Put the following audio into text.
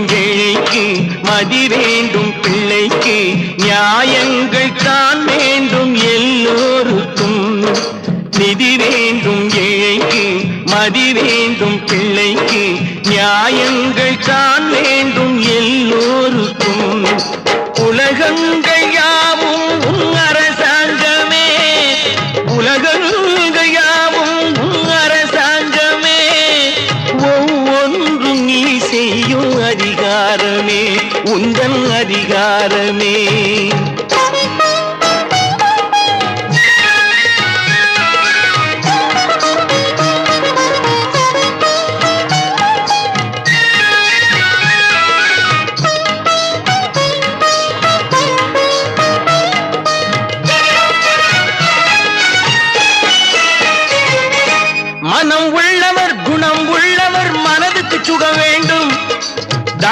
ஏழைக்கு மதி வேண்டும், பிள்ளைக்கு நியாயங்கள் தான் வேண்டும், எல்லோருக்கும் நிதி வேண்டும். ஏழைக்கு மதி வேண்டும், பிள்ளைக்கு நியாயங்கள் தான் வேண்டும், எல்லோருக்கும். உலகங்கள் யாவும் உன் அரசாங்கமே, உலகங்கள் யாவும் உன் அரசாங்கமே, ஒவ்வொன்றும் நீ செய்யும் அதிகாரமே உந்தன் அதிகாரமே.